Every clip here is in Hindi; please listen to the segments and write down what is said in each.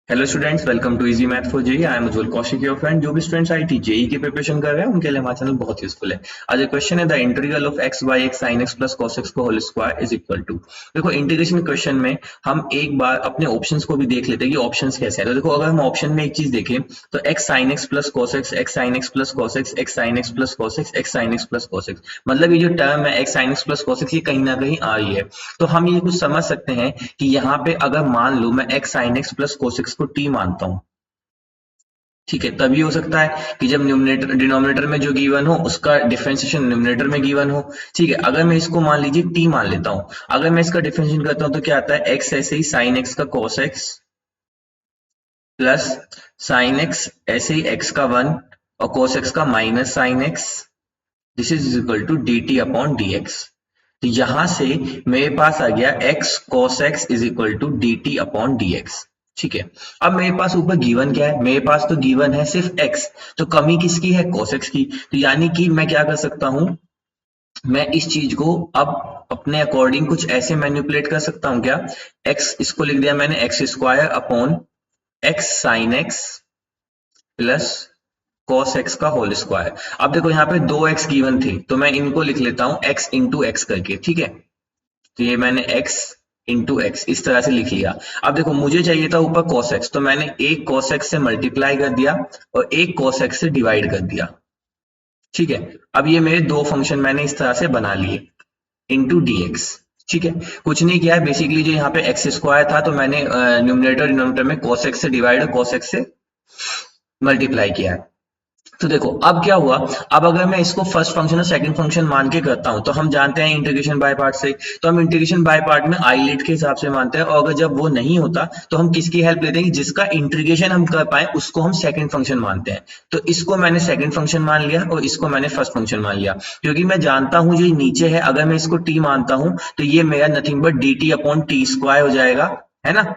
Hello students, welcome to easy math for JEE. I am Ujjwal Kaushik your friend. जो भी स्टूडेंट्स आईटी जेई की प्रिपरेशन कर रहे हैं उनके लिए हमारा चैनल बहुत यूजफुल है। आज एक क्वेश्चन है, the integral of x by x sin x plus cos x को whole square is equal to. देखो, इंटीग्रेशन क्वेश्चन में हम एक बार अपने ऑप्शंस को भी देख लेते हैं कि ऑप्शंस कैसे हैं। तो देखो, अगर हम ऑप्शन में एक चीज देखें तो x sin x plus cos x, x sin x plus cos x, x sin x plus cos x, x sin x plus cos x, मतलब ये जो टर्म है x sin x plus cos x, ये कहीं ना कहीं आ रही है। तो हम ये कुछ समझ सकते हैं कि यहाँ पे अगर मान लो मैं x sin x plus cos x को टी मानता हूँ, ठीक है, तभी हो सकता है कि जब न्यूमरेटर डिनोमिनेटर में जो गिवन हो उसका डिफरेंशिएशन न्यूमरेटर में गिवन हो। ठीक है, अगर मैं इसको मान लीजिए टी मान लेता हूं, अगर मैं इसका डिफरेंशिएशन करता हूं तो क्या आता है, एक्स ऐसे ही साइन एक्स का cos x plus sine x ऐसे ही एक्स का 1 और कॉस एक्स का minus sine x, this is equal to d t upon d x. तो यहां से मेरे पास आ गया x cos x is equal to d t upon d x. ठीक है, अब मेरे पास ऊपर गिवन क्या है, मेरे पास तो गिवन है सिर्फ x, तो कमी किसकी है, cos x की। तो यानी कि मैं क्या कर सकता हूं, मैं इस चीज को अब अपने अकॉर्डिंग कुछ ऐसे मैनिपुलेट कर सकता हूं क्या, x इसको लिख दिया मैंने x square upon x sin x plus cos x का होल स्क्वायर। अब देखो यहाँ पे दो x गिवन थे तो मैं इनको लिख लेता हूं x इंटू एक्स करके। ठीक है, तो ये मैंने x इंटू एक्स इस तरह से लिख लिया। अब देखो, मुझे चाहिए था ऊपर cos x, तो मैंने एक cos x से मल्टीप्लाई कर दिया और एक cos x से डिवाइड कर दिया। ठीक है, अब ये मेरे दो फंक्शन मैंने इस तरह से बना लिए इंटू dx। ठीक है, कुछ नहीं किया है, बेसिकली जो यहाँ पे एक्स स्क्वायर था तो मैंने न्यूमरेटर डिनोमिनेटर में cos x से डिवाइड और cos x से मल्टीप्लाई किया है। तो देखो अब क्या हुआ, अब अगर मैं इसको फर्स्ट फंक्शन और सेकंड फंक्शन मान के करता हूं तो हम जानते हैं इंटीग्रेशन बाय पार्ट से, तो हम इंटीग्रेशन बाय पार्ट में आईलेट के हिसाब से मानते हैं। और अगर जब वो नहीं होता तो हम किसकी हेल्प लेते हैं कि जिसका इंटीग्रेशन हम कर पाए उसको हम सेकंड फंक्शन मानते हैं। तो इसको मैंने सेकंड फंक्शन मान लिया और इसको मैंने फर्स्ट फंक्शन मान लिया, क्योंकि मैं जानता हूं जो नीचे है, अगर मैं इसको टी मानता हूं तो ये मेरा nothing but D t upon T square हो जाएगा, है ना।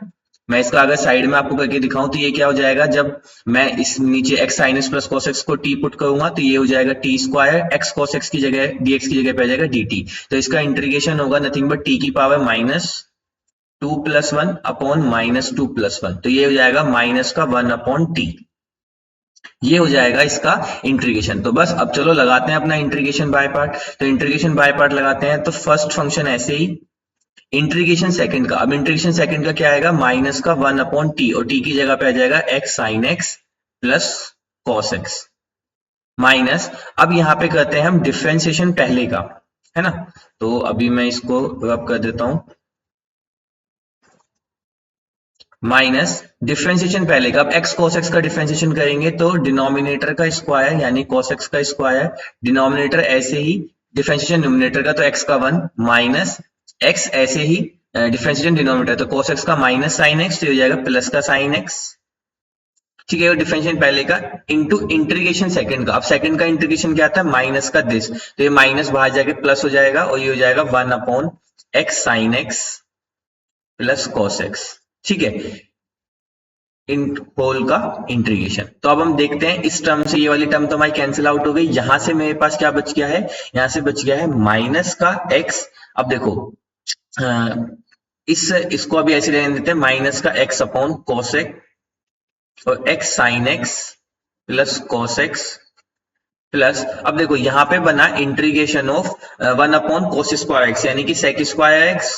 मैं इसका अगर साइड में आपको करके दिखाऊं तो ये क्या हो जाएगा, जब मैं इस नीचे x sin x plus cos x को टी पुट करूंगा तो ये हो जाएगा T square x cos x की जगह डीएक्स की जगह पे आ जाएगा डी टी। तो इसका इंटीग्रेशन होगा नथिंग बट टी की पावर माइनस 2+1 अपॉन माइनस 2+1, तो ये हो जाएगा माइनस का 1 अपॉन टी। ये हो जाएगा इसका इंटीग्रेशन। तो बस अब चलो लगाते हैं अपना इंटीग्रेशन बाय पार्ट। तो इंटीग्रेशन बाय पार्ट लगाते हैं, तो फर्स्ट फंक्शन ऐसे ही, इंटीग्रेशन सेकंड का, अब इंटीग्रेशन सेकंड का क्या आएगा, माइनस का 1 अपॉन टी और टी की जगह पे आ जाएगा x sin x plus cos x minus. अब यहाँ पे करते हैं हम डिफरेंशिएशन पहले का, है ना। तो अभी मैं इसको रब कर देता हूं, माइनस डिफरेंशिएशन पहले का। अब एक्स कॉस एक्स का डिफरेंशिएशन करेंगे तो डिनोमिनेटर का स्क्वायर यानी कॉस एक्स का स्क्वायर, डिनोमिनेटर ऐसे ही डिफरेंशिएशन न्यूमरेटर का तो एक्स का 1 माइनस एक्स ऐसे ही डिफरेंशिएशन डिनोमिनेटर तो cos x का माइनस साइन एक्स, तो हो जाएगा प्लस का साइन एक्स। ठीक है, और डिफरेंशिएशन पहले का इंटू इंटीग्रेशन सेकंड का। अब सेकंड का इंटीग्रेशन क्या था, माइनस का दिस, तो ये माइनस बाहर जाके प्लस हो जाएगा और ये हो जाएगा 1 upon x sin x plus cos x. ठीक है, इन होल का इंटीग्रेशन। तो अब हम देखते हैं इस टर्म से ये वाली टर्म तो हमारी कैंसिल आउट हो गई। यहां से मेरे पास क्या बच गया है, यहां से बच गया है माइनस का एक्स। अब देखो इसको अभी ऐसे रहने देते हैं, माइनस का एक्स अपॉन कॉस एक्स और x sin x plus cos x plus, अब देखो यहाँ पे बना integration of 1 upon cos square x यानी कि सेक स्क्वायर एक्स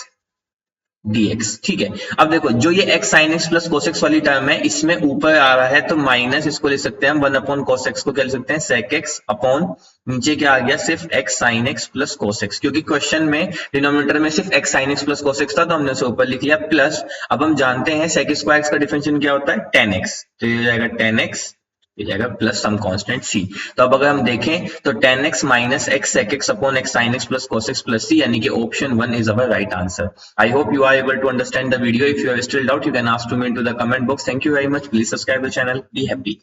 dx। ठीक है, अब देखो जो ये x sin x plus cos x वाली टर्म है इसमें ऊपर आ रहा है तो माइनस इसको ले सकते हैं हम 1 अपॉन cos x को क्या ले सकते हैं sec x अपॉन नीचे क्या आ गया सिर्फ x sin x plus cos x, क्योंकि क्वेश्चन में डिनोमिनेटर में सिर्फ x sin x plus cos x था तो हमने उसे ऊपर लिख लिया प्लस। अब हम जानते हैं sec स्क्वायर x का डिफरेंशिएशन क्या होता है 10x, तो ये हो जाएगा 10x, ये जाएगा प्लस सम कांस्टेंट c। तो अब अगर हम देखें तो 10x minus x sec x upon x sin x plus cos x plus c यानी कि option 1 is our right answer. I hope you are able to understand the video. If you have still doubt, you can ask to me into the comment box. Thank you very much. Please subscribe the channel. Be happy.